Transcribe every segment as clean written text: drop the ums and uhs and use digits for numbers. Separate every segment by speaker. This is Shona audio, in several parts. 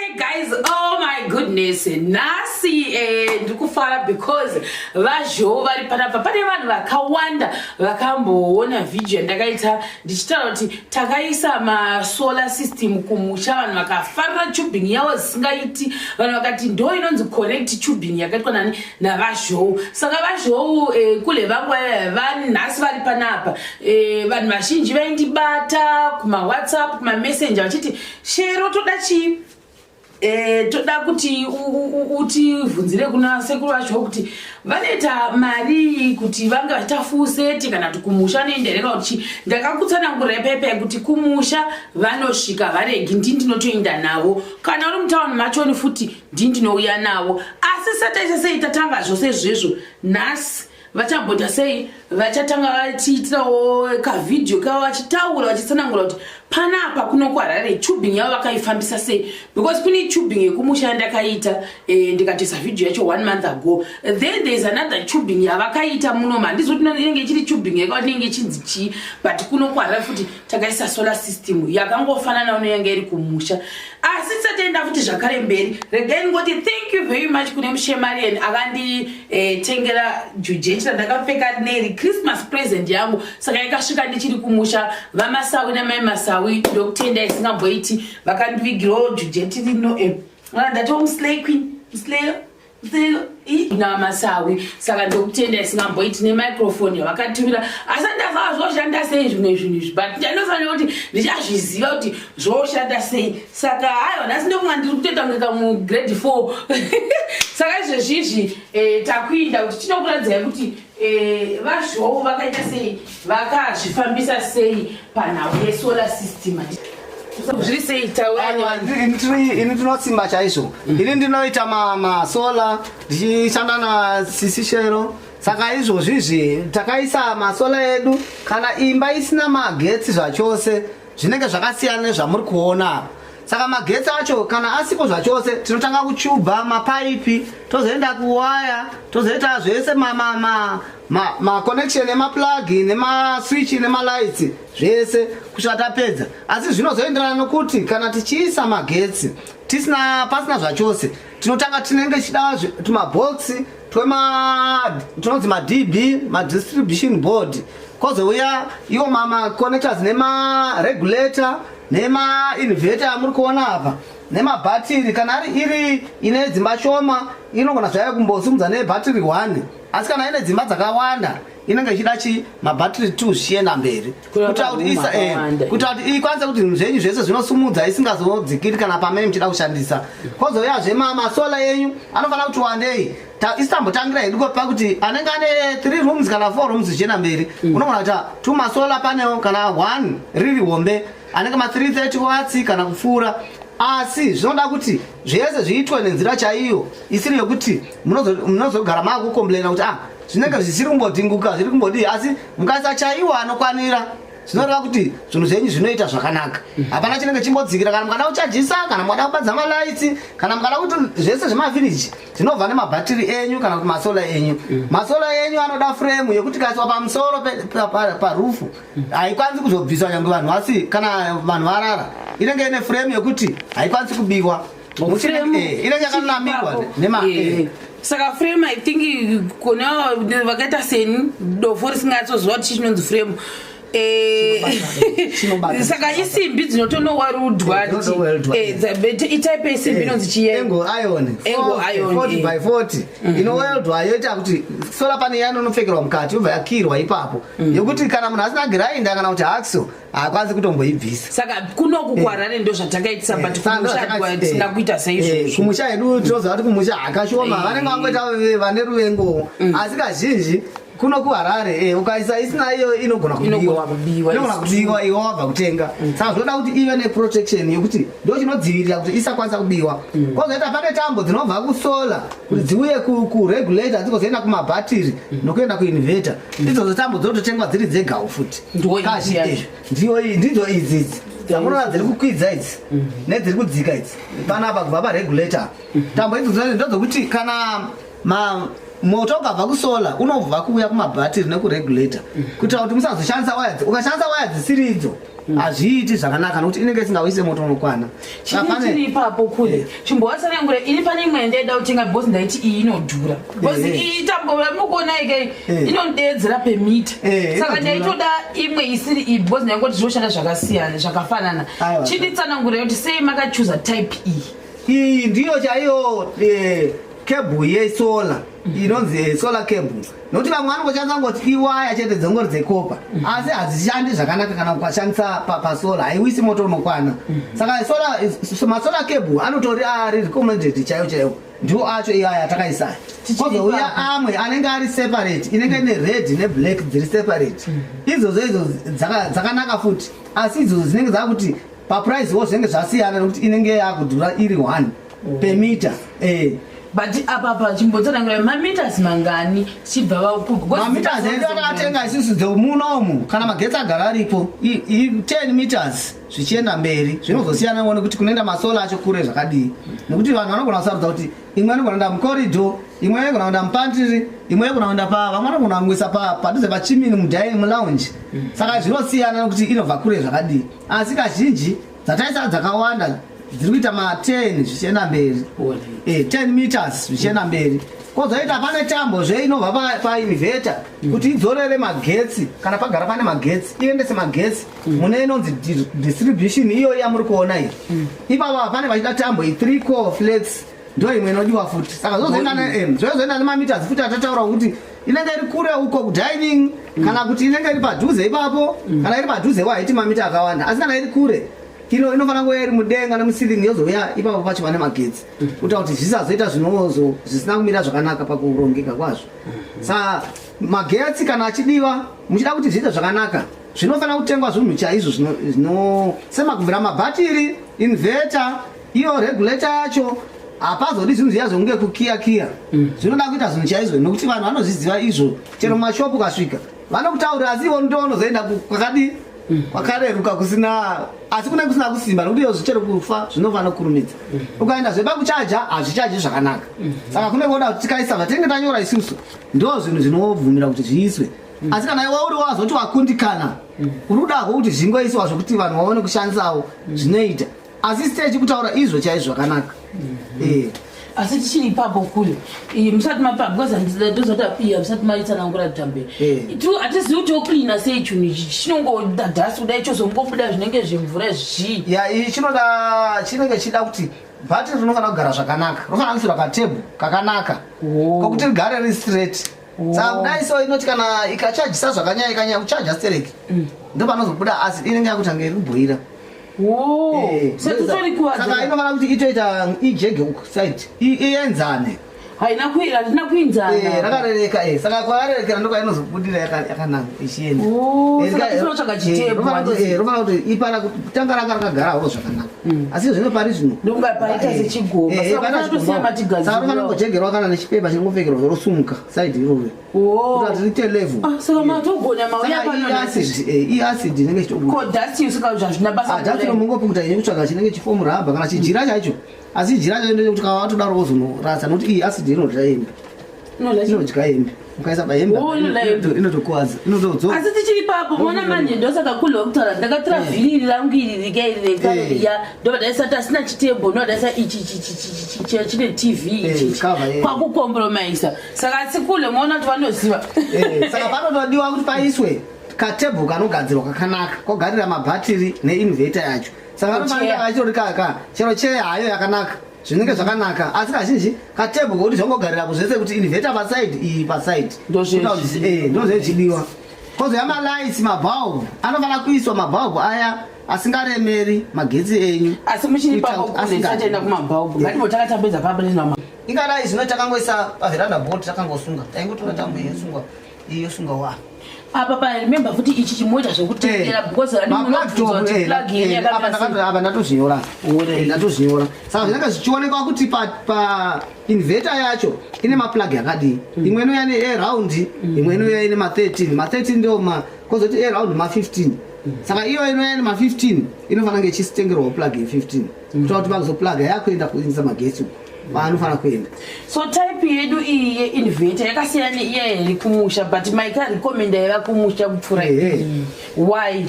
Speaker 1: Hey guys, oh my goodness, nasi ndikufara because VaZhou vari panapa. Pane vanhu vakawanda vakamboona video ndakaita ndichitaura kuti takaisa solar system kumusha, vanhu vakafarira tubing yavo zisingaiti, vanhu vakati ndo inonzi connect tubing yakaitwa nani naVaZhou. Saka VaZhou kule vangu nasi vari panapa, vanhu vazhinji vaindibata kuma WhatsApp kuma Messenger vachiti shero toda chi toda kuti utivhunzire kuna sekuru vacho kuti vanoita mari kuti vanga vachitafuseti kana kuti kumusha noendereka kuti ndakakutsanangura pepe kuti kumusha vanosvika varegi ndinotoenda navo, kana uri mutauni machoni futi ndinouya navo. Asi sataisa sei tatanga zvose izvezvo nhasi vachabhodha sei vachatanga vachiitirawo kavidhio kavo vachitaura vachitsanangura kuti panapa kuno kuHarare tubing yavo vakaifambisa sei, because kune tubing yekumusha ndakaita ndikatoisa video yacho 1 month ago. Then there is another tubing yavakaita munoma, ndizoti inenge ichiri tubing yakati inenge ichinzi chi, but kuno kuHarare futi takaisa solar system yakangofanana neyanga iri kumusha. Asi tataenda futi zvakare mberi, regai ngoti thank you very much kune muShemarian akanditengera jujechi randakapfeka neri Christmas present yangu, saka yakasvika ndichiri kumusha. VaMasawi namai Masawi ndokutenda isingamboiti vakandivigirawo jujeti rino ndati muslay queen naMasawi, saka ndokutenda isingamboiti nemicrophone yavakatumira. Asi ndafa zvoshanda sei zvimwe zvinhu izvi, but ndinofanira kuti ndichazviziva kuti zvoshanda sei. Saka hayo nhasi ndokunga ndiri kutoita kunge mugrade 4 saka izvezvizvi takuinda kuti tinokuradzai kuti VaZhou vakaita sei, vakazvifambisa sei panhau yesolar system. Zviri sei
Speaker 2: ini ndinosimba chaizvo. Ini ndinoita masola ndichishanda nasisi Shero. Saka izvozvizvi takaisa masola edu, kana imba isina magetsi zvachose zvinenge zvakasiyana nezvamuri kuona. Saka magetsi acho kana asipo zvachose tinotanga kuchubha mapaipi, tozoenda kuwaya, tozoita zvese ma connection emaplug nemaswitch nemalights zvese kusvika tapedza. Asi zvinozoenderana nokuti kana tichiisa magetsi pasina zvachose tinotanga tinenge chida tumaboxi tunonzi maDB, madistribution board, kozouya iwo connectors nemaregulator nema-inverter amuri kuona apa nemabhatiri. Kana iri ine dzimba shoma inogona zvaya kumbosimudza nebhatiri 1, asi kana ine dzimba dzakawanda inenge ichida mabhatiri 2 zvichienda mberi kuita kuti ikwanise kuti zvinhu zvenyu zvese zvinosumudza isingazodzikiri kana pamene muchida kushandisa. Kozouyazve masola enyu anofanira kuti wandei isitambotangira hedu pakuti anenge ane 3 rooms kana 4 rooms zvichienda mberi unogona kuti 2 masola panewo kana 1 riri hombe anenge ma330 watts kana kupfuura. Asi zvinoda kuti zvese zviitwe nenzira chaiyo isiri yokuti munozogara makukomplaina kuti zvinenge zvisiri kumbodhinguka zviri kumbodii, asi mukaisa chaiwo anokwanira zvinoreva kuti zvinhu zvenyu zvinoita zvakanaka. Hapana chinenge chimbodzikira kana mukada kuchajisa, kana mukada kupadza malights, kana mukada kuti zvese zvemavhiriji zvinobva nemabhatiri enyu kana kuti masola enyu. Masola enyu anoda frame yekuti kaiswa pamusoro parufu haikwanisi kuzobviswa nyange vanhu, asi kana vanhu varara inenge ine frame yekuti haikwanisi kubiwa, inenge yakanamirwa
Speaker 1: saka frame I think kuna vakaita seni dofo risingatsoziva kuti chinonzi frame. Saka isimbi dzinotonowarudwa itaipe isimbi inonzi chiengo
Speaker 2: iron 40 by 40 inoweldwa yoita kuti solar panel yanonopfekerwa mukati yobva yakirwa ipapo yokuti kana munhu asina grinder kana kuti axle haakwanisi kutomboibvisa.
Speaker 1: Saka kuno kuHarare ndo zvatakaitisa, but kumusha tisina kuita saizvozvo. Kumusha
Speaker 2: hedu tinoziva kuti kumusha hakashoma vanenge vangoita vane ruvengo, asi kazhinji kuno kuHarare ukaisa isina iyo inogona kubiwa iwe wabva kutenga. Saka zvoda kuti ive neprotection yokuti ndo chinodzivirira kuti isakwanisa kubiwa. Kozoita pane tambo dzinobva kusola kuti dziuye kuregulator dzikozoenda kumabhatiri nokuenda kuinverter. Idzodzo tambo dzototengwa dziri dzegawo futi. Ndidzo idzidzi dzamunoona dziri kukwidza idzi nedziri kudzika idzi panapa kubva paregulator. Tambo idzodzo ndodzokuti kana moto ukabva kusola unobva kuuya kumabhatiri nekuregulator kuitira kuti musazoshandisa waya ukashandisa waya dzisiri idzo hazviiti zvakanaka nokuti inenge isingawise moto unokwana.
Speaker 1: Chiri ipapo kule chimbowatsanangura ini pane imwe ndaida kutenga bhozi ndaiti iyi inodhura bhozi iyi tambo mukuona ike inondedzera pemita saka ndaitoda imwe isiri iyi bhozi ndangoti zvinoshanda zvakasiyana zvakafanana. Chinditsanangura kuti sei makachuza type
Speaker 2: iyi ndiyo chaiyo cable yesola inonzi solar cable nokuti vamwe vanongoshandisa ngoti iwaya chete dzengori dzekopa asi hadzishandi zvakanaka kana ukashandisa pasola haiwisi moto unokwana. Saka masolar cable anotori ari recommended chaiwo ndiwo acho iwaya atakaisaya. Kozouya amwe anenge ari separate inenge ine red neblack dziri separate idzodzo idzo dzakanaka futi asi idzodzo dzinenge dzakuti paprice wo zvinenge zvasiyana nokuti inenge yakudhura iri 1 per meter.
Speaker 1: But apa chimbotsanangura mameters mangani chibva
Speaker 2: mameters edu akatenga isusu dzemunomu kana magetsi agara aripo 10 meters zvichienda mberi zvinozosiyana one kuti kunoenda masola acho kure zvakadii nokuti vanhu vanogona kusarudza kuti imwe anogona kuenda mukorido imwe anogona kuenda mupantiri imwe anogona kuenda vamwe vanogona kumwisa padhuze pachimini mudining mulounge saka zvinosiyana nokuti inobva kure zvakadii asi kazhinji dzataisa dzakawanda dziri kuita ma10 zvichienda mberi 10 meters zvichienda mberi. Kozoita pane tambo zvainobva painverter kuti idzorere magetsi kana pagara pane magetsi iendese magetsi mune inonzi distribution iyo yamuri kuona iyi ipapa pane vachida tambo 3 core flex ndo imwe inodiwa futi. Saka zvozoenda nemameters futi atataura kuti inenge iri kure uko kudining kana kuti inenge iri padhuze ipapo kana iri padhuze waiti mamita akawanda asi kana iri kure inofanira kuva iri mudenga nemusilingi yozouya ipapo pacho pane magetsi kuti zvisazoita zvisina kumira zvakanaka pakurongeka kwazvo. Saka magetsi kana achidiwa muchida kuti zviite zvakanaka zvinofanira kutengwa zvinhu chaizvo semakubvira mabhatiri inverter iyo regulator yacho hapazodi zvinhu zviya zvonge kukiya zvinoda kuita zvinhu chaizvo nokuti vanhu vanozviziva izvo chero mumashopu ukasvika vanokutaurira asi iwo ndo unozoenda kwakadi kwakareruka kusina asi kunenge kusina kusimba nokuti iyo zvichero kufa zvinofanira kurumidza ukaenda zvepakuchaja hazvichaji zvakanaka. Saka kunenge kuda kuti tikaisa vatenge tanyora isusu ndo zvinhu zvinobvumira kuti zviiswe asi kana iwe uri wazoti wakundikana uri kudako kuti zvingoiswa zvokuti vanhu vaone kushandisawo zvinoita asi stage kutaura izvo chaizvo zvakanaka.
Speaker 1: Asi tichiri ipapo kule musati mapa because ndizota pia musati maitsanangura tambe hatizivi kuti ocleana sei chinhu ichi chinongoda dhasi kudai chozongobuda zvinenge zvemvura zvii
Speaker 2: chinenge chida kuti bhatiri rinofanira kugara zvakanaka rinofanira kuisirwa katebhu kakanaka kokuti rigare riri straight. Saka kudai so inoti kana ikachajisa zvakanyanya kuchaja stereki ndo panozobuda acid inenge yakutanga irikubhoira. Saka inofanira kuti itoita ijege side ienzane
Speaker 1: haina kuinzana
Speaker 2: rakarereka saka kwakarerekera ndo kwainozobudira yakananga ichienda rofanira kuti ipara tanga ranga rakagarawo zvakanaka asi zvino pari zvino
Speaker 1: ndongapaita sechigomba
Speaker 2: saka rofanira kungojegerwa kana nechipepa chinongopfekerwa zorosumuka side iroro kuti rite level.
Speaker 1: Saka matogona mauya
Speaker 2: iacid inenge
Speaker 1: chitodasti usingazva zvina basa
Speaker 2: dasti romungopukuta yenye kutsvaga chinenge chifomu ramba kana chijira chaicho asi jira chacho ndechekuti kana watodaro wozonorasa nokuti iyi acid inodya hembe inodya hembe ukaisa pahembe inotokuwadza inotodzoka.
Speaker 1: Asi tichiri papo mona manje ndosaka kule kutaura ndakatora vhiri rangu iri rikaireka ndobva ndaisati asina chitebho ndodaisa ichi chine tv ichi kwakukompromisa saka asi kule maona kuti vanoziva
Speaker 2: saka panotodiwa kuti paiswe katebho kanogadzirwa kakanaka kogarira mabhatiri neinverter yacho saka anofanira achitori kaka chero chehayo yakanaka zvinenge zvakanaka asi kazhinji katebho kokuti zvongogarira kuzvese kuti inverter paside iyi paside ndozvechidiwa. Kozoya malights mabhaubhu anofanira kuiswa mabhaubhu aya asingaremeri magetsi enyu.
Speaker 1: Asi muchiri papo kunesachaenda kumabhaubhu ngatimo takatambedza papo
Speaker 2: ingadai zvino takangoisa paveranda board takangosunga taingotora tambo yesungwa iyosunga wa
Speaker 1: apa pa remember futi ichi chimoita zvekutengera because
Speaker 2: apa ndatozvinyora saka zvinenge zvichionekwa kuti pa inverter yacho ine maplug yakadii imwe inouya nearound imwe inouya ine ma13 ndio kozoti around ma15 saka iyo inoenda ma15 inofana kunge ichitengerwa plug ye15 kuti kuti vakuzoplug yakuenda kuinisa magetsi vanofana kuenda.
Speaker 1: So type yedu iyi ye-inverter yakasiyana neiya iri kumusha but maikarekomenda yava kumusha kupfuura why?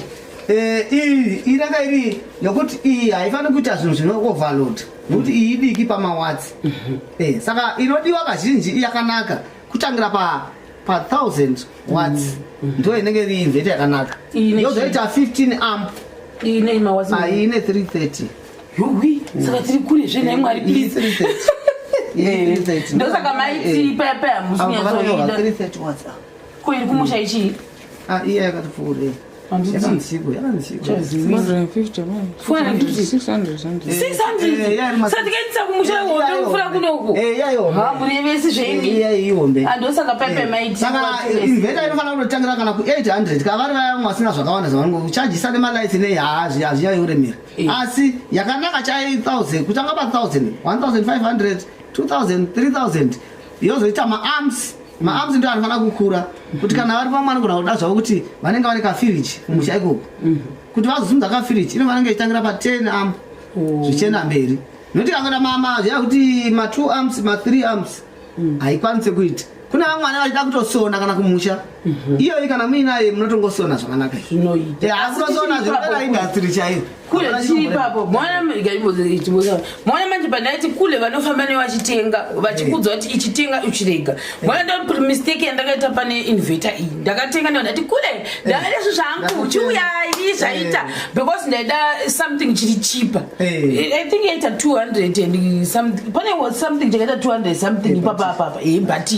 Speaker 2: Iyi inenge iri yokuti iyi haifaniri kuita zvinhu zvino-overload nokuti iyi idiki pamawatsi. Saka inodiwa kazhinji yakanaka kutangira pa 1000 watts ndo inenge iri inverter yakanaka. Yozoita 15 amp
Speaker 1: ine
Speaker 2: 330.
Speaker 1: Saka tiri kure zvenai mwari please.
Speaker 2: 330
Speaker 1: ndosaka maiti paya musinyatsoida
Speaker 2: 330 watts
Speaker 1: kuiri kumusha ichii
Speaker 2: iya yakatipfuurei yakanziko
Speaker 3: 450
Speaker 1: satikaitisa kumusha hombe mfura kunoku hamurevesi zveimi andosaka pepe maiti.
Speaker 2: Saka inverter inofana kunotangira kana ku800 kavari vaya mwasina zvakawanda zvavangochajisa nemalights hazviyaiuremera asi yakanaka chai 1000 kutanga pa1000 1500 2000 3000 yozoita maarms ndo anofana kukura kuti kana vari pamwe vanogona kuda zvavo kuti vanenge vane kafiriji kumusha ikoko kuti vazosumudza kafiriji inofana kunge ichitangira pa10 amp zvichienda mberi nokuti kangoda zviya kuti ma2 amps ma3 amps haikwanisi kuita. Kuna vamwe vane vachida kutosona kana kumusha iyoyi kana muinaye munotongosona zvakanaka hakunosona zvinodana indastry chaiyo
Speaker 1: kule chiri ipapo. Mwana manje pandaiti kule vanofamba nevachitenga vachikudza kuti ichitenga uchirega. Mwana ndo mistake yandakaita pane inverter iyi ndakatenga ndati kule ndaizvo zvangu chiuyai zvaita because ndaida something chiri cheaper. I think yaita 200 and something pane was something chakaita 200 something ipapa but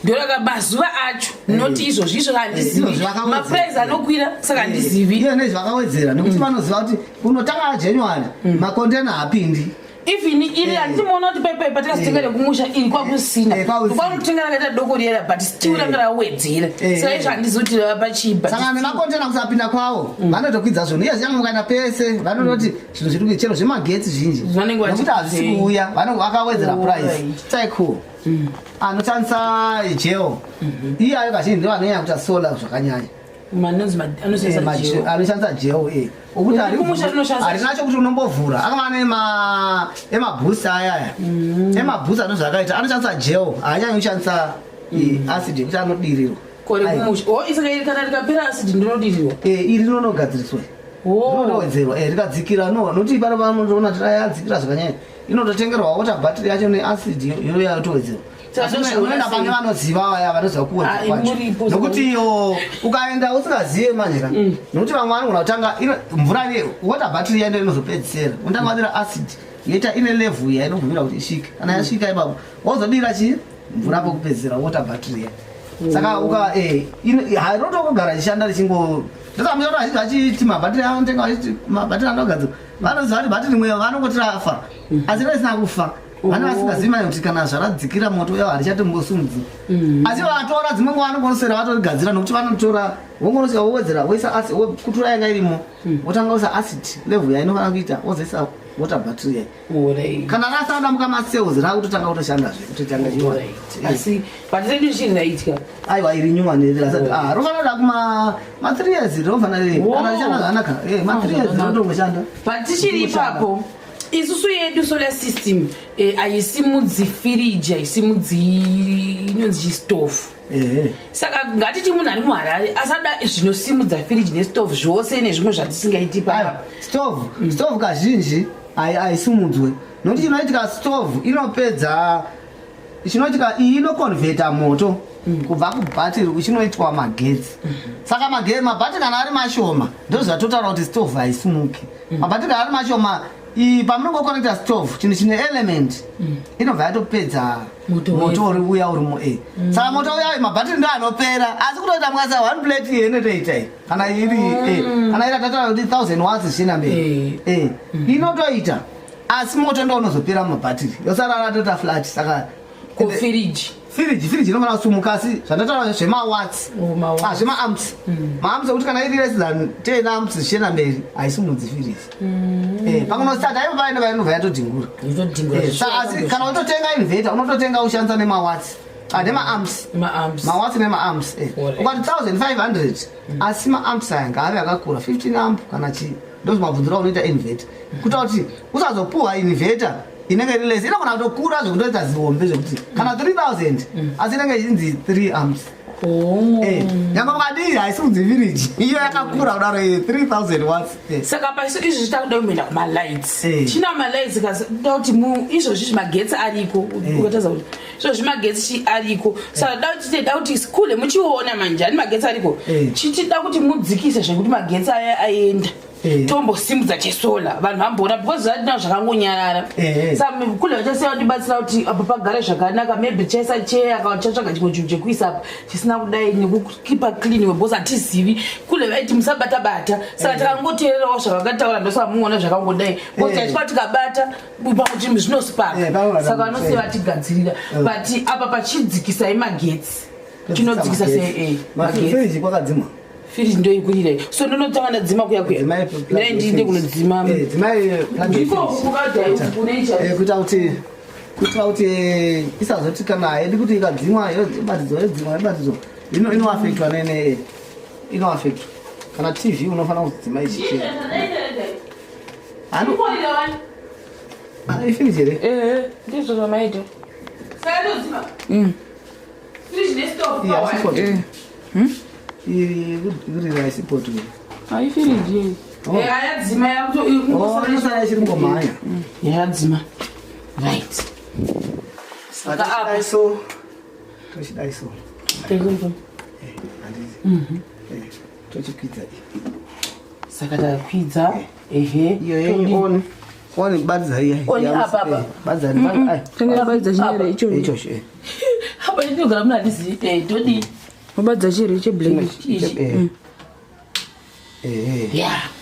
Speaker 1: ndoraka mazuva acho noti izvozvo izvo handizivi maprice anokwira saka handizivi
Speaker 2: iyo nezvakawedzera nekuti vanoziva kuti unotanga January makontena hapindi
Speaker 1: even iri handimoona kuti pepe patikazitenga rekumusha iri kwakusina kwanokutenga rakaita doko riyera but still ranga rawedzera saka izvo handizoti rava pachipa
Speaker 2: saka nemakontena kusapinda kwavo vanotokwidza zvinhu iye zviyange mukaenda pese vanototi zvinhu zviri kuchero zvemagetsi zvinji nekuti hazvisi kuuya vakawedzera price taiko anoshandisa jeo iyayo kazhinji ndo vanonyanya kuita solar zvakanyanya anoshandisa jeo okuti harina chokuti unombovhura akava emabhusa ayaya emabhusa ndozvakaita anoshandisa jeo haanyanyi kushandisa acid yekuti anodirirwa
Speaker 1: isaka iri kana rikapera acid ndinodirirwa
Speaker 2: iri rinonogadziriswa rinowedzerwa rikadzikira nokuti ipano panoona kuti yadzikira zvakanyanya inototengerwa water battery yacho neacid iyoyo yatowedzerwa unoenda pane vanoziva vaya vanoziva kuwedza kwacho nokuti iyo ukaenda usingazive manjira nokuti vamwe vanogona kutanga mvura water battery yaendo inozopedzisera unotanga wadira acid yoita ine level yainobvumira kuti isvike kana yasvika ipapo wazodira chii mvura pokupedzisira water battery ya saka harotokugara ichishanda richingo ndokamuyora azhinji vachiti mabhatiri anotenga vachiti mabhatiri anogadzirwa vanoziva kuti bhatiri imwe vanongoti rafa asi risina kufa vane vasingazivi manya kuti kana zvaradzikira moto yavo harichatombosumudzi asi vatora dzimwe nguva vanogonosera vatorigadzira nokuti vanotora wongonosika wowedzera woisa kutura yanga irimo wotanga usa acid level yainofana kuita wozoisa water battery yai kana rasada mukamasales rakutotanga kutoshandazve kutotanga
Speaker 1: asi battery ndichirinaitya
Speaker 2: aiwa iri nyuwanirira sati rofanoda kuma3 years rofanire kana richanda zvanaka ma3 years rotongoshanda
Speaker 1: but tichiri ipapo isusu yedu solar system aisimudzi firiji aisimudzi inonzi chistofu saka ngatiti munhu ari muharare asada zvinosimudza firiji nestofu zvose nezvimwe zvatisingaiti papa
Speaker 2: stofu kazhinji aisimudzwe nokuti chinoitika stofu inopedza chinoitika iyi inokonvheta moto kubva kubhatiri uchinoitwa magetsi saka mabhatiri kana ari mashoma ndozvatotaura kuti stofu haisimuki mabhatiri kana ari mashoma pamunongokonekta stove chinhu chine element inobva yatopedza moto uri uya urimo saka moto uya mabhatiri ndo anopera asi kutoita mukasa 1 plate inotoita kana iri kana iri atataura kuti 1000 watts zvichienda mberi inotoita asi moto ndo unozopera mumabhatiri yosara ratota flat saka firiji inofana kusumuka asi zvandataura zvemawatts zvemaamps maamps ekuti kana iri less than 10 amps zvichienda mberi haisimudzi firiji pakunosata ipo painova inobva yatodhingura asi kana utotenga inverter unototenga ushandisa nemawatts Adema arms.
Speaker 1: Ma-arms.
Speaker 2: Mawatsi nema-arms. Ukati 1500 asi ma-arms aya ngaave akakura 15 amp kana chii. Ndozvimabvunzira unoita inverter. Kuita kuti usazopuwa inverter inenge iri less inogona kutokura zvokutoita zihombe zvekuti kana 3000 asi inenge ichinzi 3 amps. Nyanga mukadii haisi kunzi village iyo yakakura kudaro 3000 watts.
Speaker 1: Saka paiso izvo zvitakuda kuenda kuma-lights. Tina ma-lights kada kuti izvozvi zvimagetsi ariko ukataza kuti izvozvi magetsi ariko saka da kuti skule muchiona manje ani magetsi ariko chichida kuti mudzikise zvekuti magetsi aya aenda tombosimudza chesola vanhu vamboona because zvatinao zvakangonyarara saka kule vachasiya kutibatsira kuti apa pagare zvakanaka maybe chaisa cheya kana chatsvaga chimwe chinhu chekuisa apa chisina kudai nekukipa clean webhosi hatizivi kule vaiti musabata-bata saka takangoteererawo zvavakataura ndosaka muona zvakangodai because tachikwa tikabata pakuti zvinosipaka saka vanosiya vatigadzirira but apa pachidzikisai magetsi chinodzikisa sei
Speaker 2: magetsi kwakadzimwa
Speaker 1: firiji ndo ikurira so ndinotanga ndadzima kuya ndiende kunodzima
Speaker 2: kuitira kuti isazoti kana haidi kuti ikadzimwa ibatidzo inoafektwa nene inoafektwa kana tv unofanira kudzima ichichena ifiriji here
Speaker 1: ndizvo zvamaita
Speaker 2: irira isipoti
Speaker 1: haifiriji yadzima
Speaker 2: yakutoisana ichiringomhanya
Speaker 1: yadzima right
Speaker 2: so tochidaiso tochikwidza
Speaker 1: saka takwidza
Speaker 2: iyo oni badza ichosho
Speaker 1: apa ndinogara muna hadizi todi
Speaker 3: mabadza chiri cheblack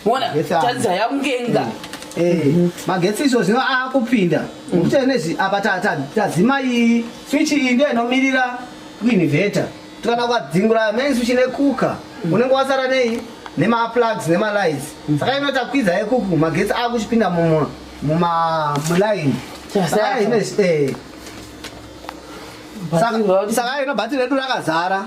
Speaker 1: mona tadza yamugenga
Speaker 2: magetsi izvo zvino akupinda nokuti nezvi apa tadzima iyi swichi iyi ndiyo inomirira kuinverter tikana kwadzingura main switch nekuka unenge wasara nei nemaplugs nemalights saka inotakwidza yekuku magetsi akuchipinda mulaini saka ino bhatiri redu rakazara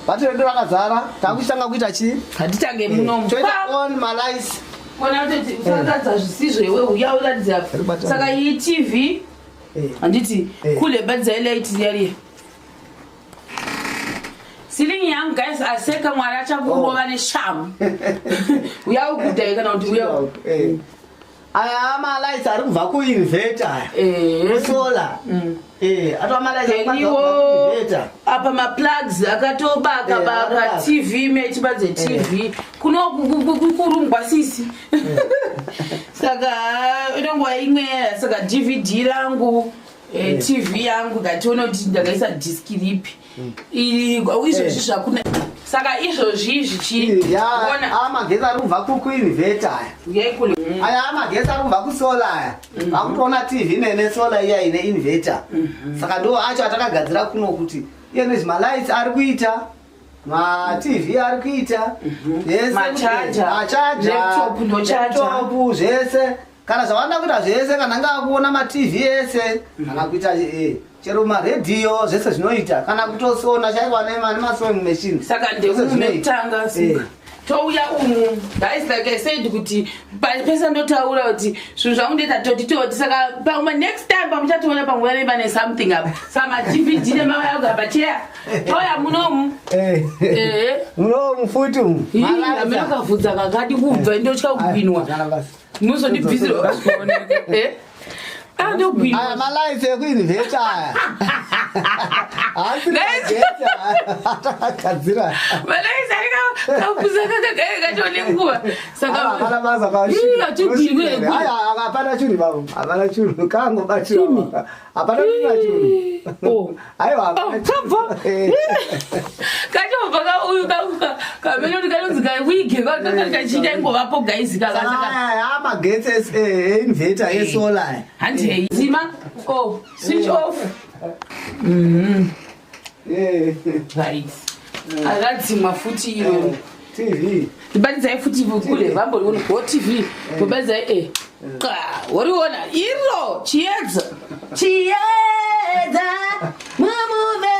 Speaker 2: bhatiri redu rakazara takuchitanga kuita chii
Speaker 1: hatitange munomu
Speaker 2: toita on malights
Speaker 1: kona kuti usaratadza zvisizvo iwe uya uratidza saka iyi tv handiti kule badza ilight yariye silingi yangu guys aseka mwari achakurova neshamu uya ukudai kana kuti uya
Speaker 2: aya amalights ari kubva kuinverter aya solar atova malights
Speaker 1: apa maplugs akatobaka baka tv mechibadze tv kunokurungwa sisi saka inongwa imwe saka dvd rangu tv yangu ngationa kuti ndakaisa diski ripi izvozvi zvakuna saka izvozvi zvichiona
Speaker 2: amagetsi ari kubva kuinverter aya amagetsi ari kubva kusola aya vakutoona tv nesola iya ine inverter saka ndo acho atakagadzira kuno kuti iye nezvimalights ari kuita matv ari kuita machaja zvese kana zvawanda kuita zvese kana ngakuona matv ese kana kuita chero maredhiyo zvese zvinoita kana kutosona chaiwa nemasewing machine
Speaker 1: saka ndekutanga touya umu guys like I said kuti pesa ndotaura kuti zvinhu zvakundoita toti saka pamwe next time pamuchatoona pamwe varemba nesomething apa sama dvd nemavayauga pacheya touya munomu
Speaker 2: munomu futi
Speaker 1: amenokavhudza kakadi kubva ndotya kupinwa muzondibvisirwa
Speaker 2: aya malights ekuinverter aya atakagadzira
Speaker 1: malaghts arikakuza kakagatonenguva
Speaker 2: hapana chunhu bavo hapana chunhu kangobatira hapana chunhu aiwa
Speaker 1: kachobva kauyu kamenoti kanonzi kawige kakachita ingovapo
Speaker 2: gaisikamagetsi einverter yesolar
Speaker 1: handei zima switch off right akadzimwa futi iro
Speaker 2: tv
Speaker 1: ndibatidzai futi kule vamboriona go tv tobatidzai woriona iro chiedza mumuve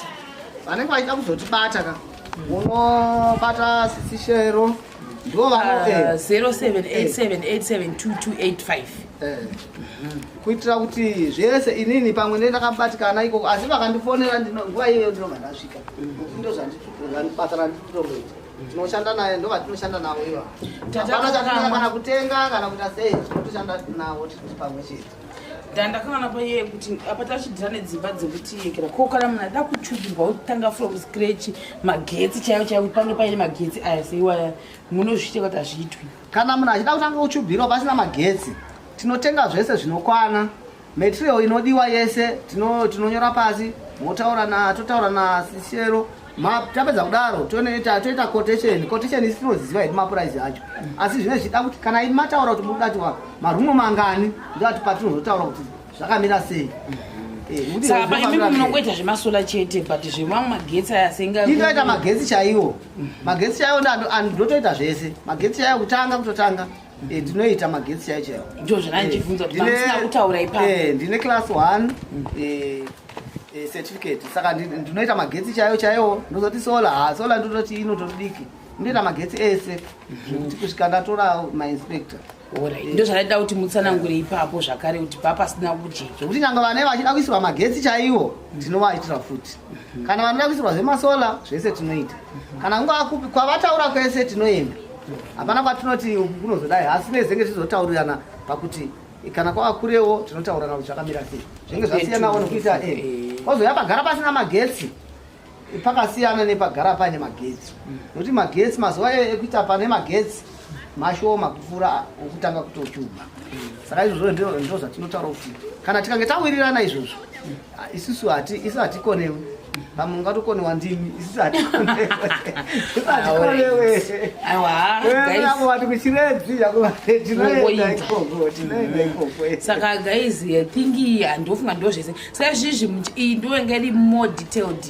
Speaker 1: kutibata
Speaker 2: vanenge vachida kuzotibata ka unobata sisishero ndo vano
Speaker 1: 0787872285
Speaker 2: kuitira kuti zvese inini pamwe ndakabatikana ikoko asi vakandifonera nguva iyoyo ndinobva ndasvika ndo zvandibasa randitoita tinoshanda naye ndo vatinoshanda navo iva kana kutenga kana kuita sei tinotoshanda navo tiri pamwe chete.
Speaker 1: ndandakaona paiye kuti apa tachidhira nedzimba dzekutiyekera ko kana munhu ada kuchubirwa kutanga from scratch magetsi chaiwo chaiwo pange paine magetsi aya seiwaya munozviita kuti hazviitwi.
Speaker 2: Kana munhu achida kutanga kuchubhirwa pasina magetsi tinotenga zvese zvinokwana material inodiwa yese tinonyora pasi totaura nasishero tapedza kudaro toita quotation isi tinoziva iti mapuraizi acho asi zvine zvichida kuti kana imi mataura kuti mudati marumu mangani ndati patinozotaura kuti zvakamira sei.
Speaker 1: Saka paimimi munongoita zvemasola chete but zvemamwe magetsi aya
Speaker 2: indoita magetsi chaiwo ndotoita zvese magetsi chaiwo kutanga kutotanga ndinoita magetsi chaiwo chaiwo
Speaker 1: ndo zvanandibvunza kuti pasina kutaura ipapo.
Speaker 2: Ndine class 1 certificate saka ndinoita magetsi chaiwo ndozoti sola ndototi inotodiki ndoita magetsi ese zvekuti kusvika ndatora mainspector.
Speaker 1: Ndo zvadaida kuti mutsanangure ipapo zvakare kuti papasina kujeka
Speaker 2: zvokuti nyangwe vane vachida kuisirwa magetsi chaiwo tinovaitira futi kana vanoda kuisirwa zvemasola zvese tinoita kana kwavataura kwese tinoenda hapana kwatinoti kunozodai asi nezenge tizotaurirana pakuti kana kwaakurewo tinotaura navo chakamira sei zvinenge zvasiyanawo nokuita kwazoya pagara pasina magetsi pakasiyana nepagara paine magetsi nokuti magetsi mazuva ekuita pane magetsi mashoma kupfuura okutanga kutochuma saka izvozvo ndo zvatinotaura kuti kana tikange tawirirana izvozvo isu hatikonewi pamwe ungatokonewa ndimi isusu hatikonewe avo vati kuchiredzi tinoenda ikoko
Speaker 1: saka guys thingi handofunga ndo zvese saka izvizvi iyi ndovenge iri more detailed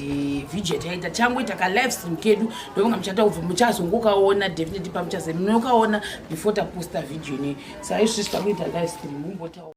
Speaker 1: video yataita changoita ka live stream kedu ndovonga muchata kubva muchazongokaona definitely pamuchaze munokaona before taposta video ne saka izvizvi takuita live stream mumbotaura